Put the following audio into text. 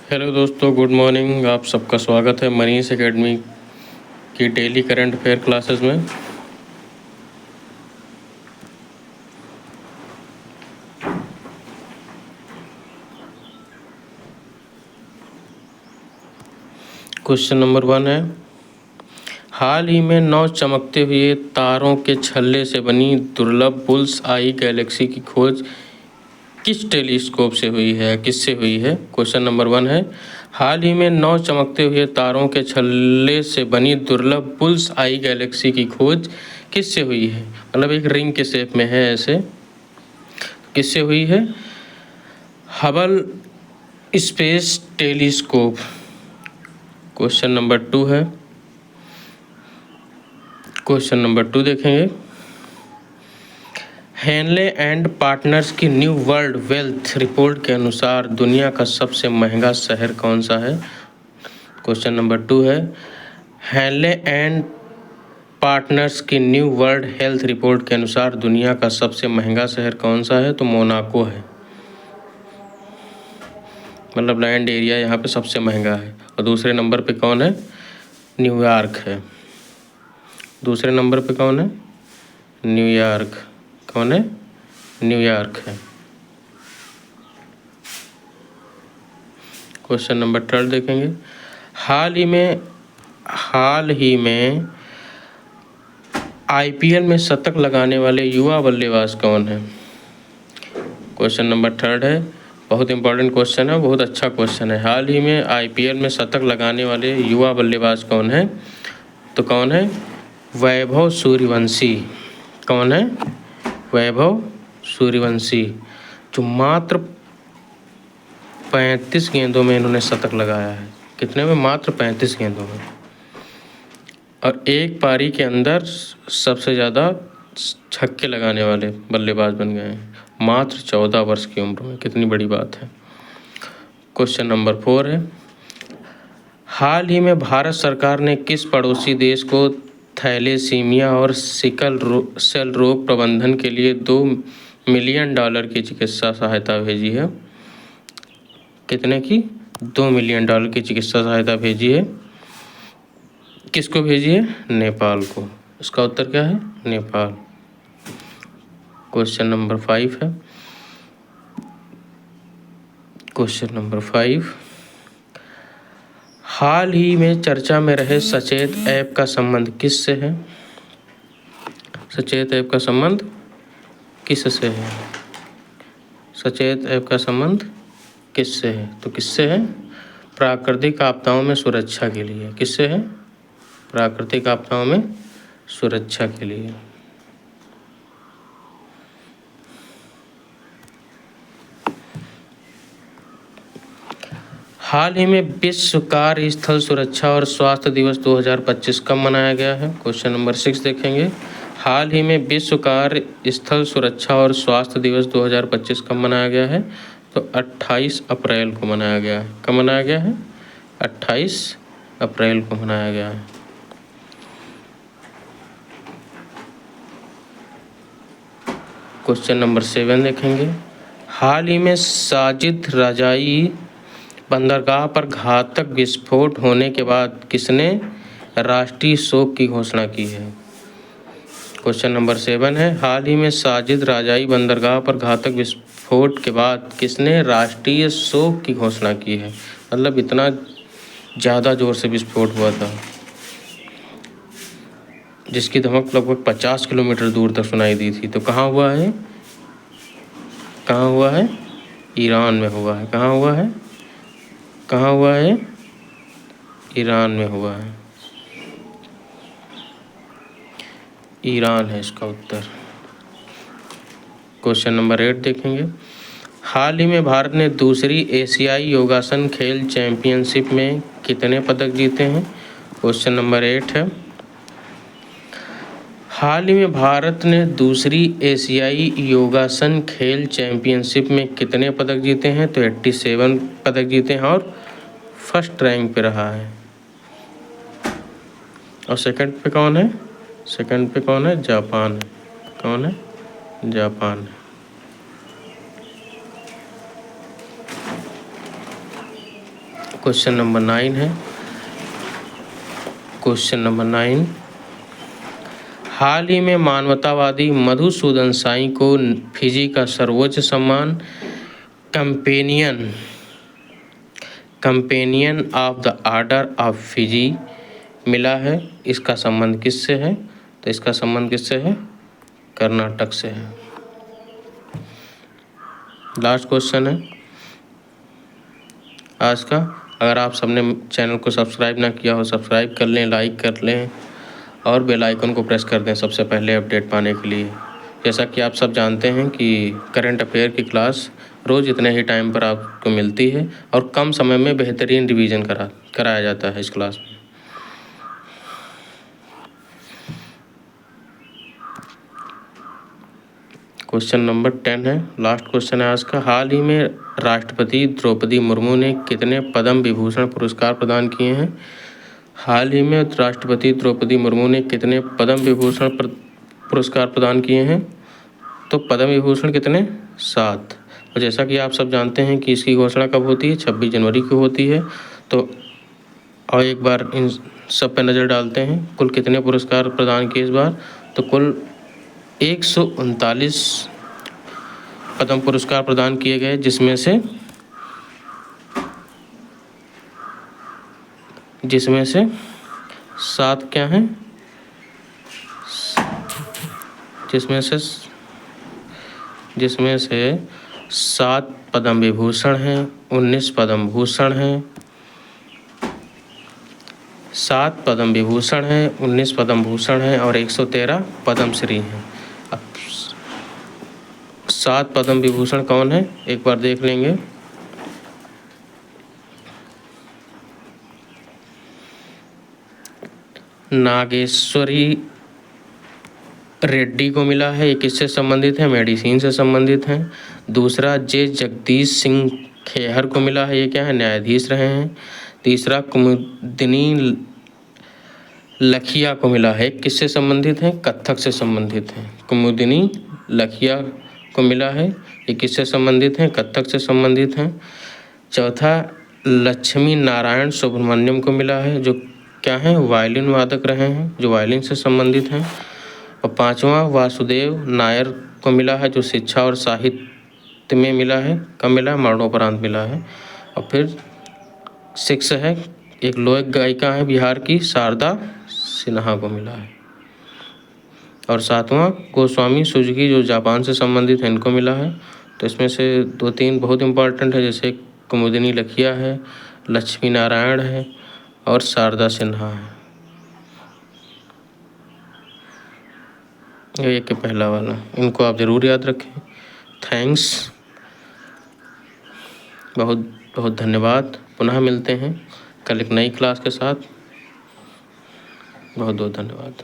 Hello दोस्तों, good morning. आप सबका स्वागत है मनीष एकेडमी की डेली करंट अफेयर क्लासेस में। क्वेश्चन नंबर 1 है, हाल ही में 9 चमकते हुए तारों के छल्ले से बनी दुर्लभ बुल्स आई गैलेक्सी की खोज किस टेलीस्कोप से हुई है, किससे हुई है। क्वेश्चन नंबर 1 है, हाल ही में 9 चमकते हुए तारों के छल्ले से बनी दुर्लभ बुल्स आई गैलेक्सी की खोज किससे हुई है। मतलब एक रिंग के शेप में है ऐसे, किससे हुई है। Hubble space telescope. Question number 2 है, क्वेश्चन नंबर 2 देखेंगे, हेनले एंड पार्टनर्स की न्यू वर्ल्ड वेल्थ रिपोर्ट के अनुसार दुनिया का सबसे महंगा शहर कौन सा है। क्वेश्चन नंबर 2 है, हेनले एंड पार्टनर्स की न्यू वर्ल्ड हेल्थ रिपोर्ट के अनुसार दुनिया का सबसे महंगा शहर कौन सा है। तो मोनाको है, मतलब लैंड एरिया यहाँ पे सबसे महंगा है। और दूसरे नंबर पे कौन है, न्यूयॉर्क है। दूसरे नंबर पे कौन है, न्यूयॉर्क। कौन है, न्यूयॉर्क है। क्वेश्चन नंबर 3 देखेंगे, हाल ही में आईपीएल में शतक लगाने वाले युवा बल्लेबाज कौन है। क्वेश्चन नंबर 3 है, बहुत इंपॉर्टेंट क्वेश्चन है, बहुत अच्छा क्वेश्चन है। हाल ही में आईपीएल में शतक लगाने वाले युवा बल्लेबाज कौन है। तो कौन है, वैभव सूर्यवंशी। कौन है, वैभव सूर्यवंशी, जो मात्र 35 गेंदों में इन्होंने शतक लगाया है। कितने में, मात्र 35 गेंदों में। और एक पारी के अंदर सबसे ज़्यादा छक्के लगाने वाले बल्लेबाज बन गए हैं, मात्र 14 वर्ष की उम्र में। कितनी बड़ी बात है। क्वेश्चन नंबर 4 है, हाल ही में भारत सरकार ने किस पड़ोसी देश को थैलेसीमिया और सिकल सेल रोग प्रबंधन के लिए $2 मिलियन की चिकित्सा सहायता भेजी है। कितने की, $2 मिलियन की चिकित्सा सहायता भेजी है। किसको भेजी है, नेपाल को। इसका उत्तर क्या है, नेपाल। क्वेश्चन नंबर 5 है, क्वेश्चन नंबर 5, हाल ही में चर्चा में रहे सचेत ऐप का संबंध किससे है। सचेत ऐप का संबंध किससे है। सचेत ऐप का संबंध किससे है। तो किससे है, प्राकृतिक आपदाओं में सुरक्षा के लिए। किससे है, प्राकृतिक आपदाओं में सुरक्षा के लिए। हाल ही में विश्व कार्यस्थल सुरक्षा और स्वास्थ्य दिवस 2025 कब मनाया गया है। क्वेश्चन नंबर 6 देखेंगे, हाल ही में विश्व कार्यस्थल सुरक्षा और स्वास्थ्य दिवस 2025 कब मनाया गया है। तो 28 अप्रैल को मनाया गया है। कब मनाया गया है, 28 अप्रैल को मनाया गया है। क्वेश्चन नंबर 7 देखेंगे, हाल ही में साजिद रजाई बंदरगाह पर घातक विस्फोट होने के बाद किसने राष्ट्रीय शोक की घोषणा की है। क्वेश्चन नंबर 7 है, हाल ही में साजिद रजाई बंदरगाह पर घातक विस्फोट के बाद किसने राष्ट्रीय शोक की घोषणा की है। मतलब इतना ज़्यादा ज़ोर से विस्फोट हुआ था जिसकी धमक लगभग 50 किलोमीटर दूर तक सुनाई दी थी। तो कहाँ हुआ है, कहाँ हुआ है, ईरान में हुआ है। कहाँ हुआ है, कहाँ हुआ है, ईरान में हुआ है। ईरान है इसका उत्तर। क्वेश्चन नंबर 8 देखेंगे, हाल ही में भारत ने दूसरी एशियाई योगासन खेल चैंपियनशिप में कितने पदक जीते हैं। क्वेश्चन नंबर 8 है, हाल ही में भारत ने दूसरी एशियाई योगासन खेल चैंपियनशिप में कितने पदक जीते हैं। तो 87 पदक जीते हैं और फर्स्ट रैंक पे रहा है। और सेकंड पे कौन है, सेकंड पे कौन है, जापान है। कौन है, जापान है। क्वेश्चन नंबर 9 है। क्वेश्चन नंबर 9, हाल ही में मानवतावादी मधुसूदन साई को फिजी का सर्वोच्च सम्मान companion of the order of Fiji मिला है। इसका संबंध किससे है? तो इसका संबंध किससे है? कर्नाटक से है। लास्ट क्वेश्चन है आज का। अगर आप सबने चैनल को सब्सक्राइब ना किया हो, सब्सक्राइब कर लें, लाइक कर लें और बेल आइकन को प्रेस कर दें सबसे पहले अपडेट पाने के लिए। जैसा कि आप सब जानते हैं कि करंट अफेयर की क्लास रोज़ इतने ही टाइम पर आपको मिलती है और कम समय में बेहतरीन रिवीजन कराया जाता है इस क्लास में। क्वेश्चन नंबर 10 है, लास्ट क्वेश्चन है आज का। हाल ही में राष्ट्रपति द्रौपदी मुर्मू ने कितने पद्म विभूषण पुरस्कार प्रदान किए हैं? हाल ही में राष्ट्रपति द्रौपदी मुर्मू ने कितने पद्म विभूषण पुरस्कार प्रदान किए हैं? तो पद्म विभूषण कितने? 7। और जैसा कि आप सब जानते हैं कि इसकी घोषणा कब होती है? 26 जनवरी को होती है। तो और एक बार इन सब पे नज़र डालते हैं, कुल कितने पुरस्कार प्रदान किए इस बार? तो कुल 139 पद्म पुरस्कार प्रदान किए गए, जिसमें से 7 क्या हैं? जिसमें से 7 पद्म विभूषण हैं, 19 पद्म भूषण हैं। 7 पद्म विभूषण हैं, 19 पद्म भूषण हैं और 113 पद्मश्री हैं। अब 7 पद्म विभूषण कौन है एक बार देख लेंगे। नागेश्वरी रेड्डी को मिला है। ये किससे संबंधित है? मेडिसिन से संबंधित हैं। दूसरा जे जगदीश सिंह खेहर को मिला है। ये क्या है? न्यायाधीश रहे हैं। तीसरा कुमुदिनी लखिया को मिला है। किससे संबंधित है? कथक से संबंधित है। कुमुदिनी लखिया को मिला है। ये किससे संबंधित हैं? कथक से संबंधित हैं। चौथा लक्ष्मी नारायण सुब्रमण्यम को मिला है, जो क्या हैं? वायलिन वादक रहे हैं, जो वायलिन से संबंधित हैं। और पांचवा वासुदेव नायर को मिला है, जो शिक्षा और साहित्य में मिला है। कब मिला है? मरणोपरांत मिला है। और फिर 6 है, एक लोक गायिका है बिहार की, शारदा सिन्हा को मिला है। और 7वां गोस्वामी सुजुकी, जो जापान से संबंधित है, इनको मिला है। तो इसमें से 2-3 बहुत इम्पॉर्टेंट है, जैसे कुमुदिनी लखिया है, लक्ष्मी नारायण है और शारदा सिन्हा है। ये कि पहला वाला, इनको आप ज़रूर याद रखें। थैंक्स, बहुत बहुत धन्यवाद। पुनः मिलते हैं कल एक नई क्लास के साथ। बहुत बहुत धन्यवाद।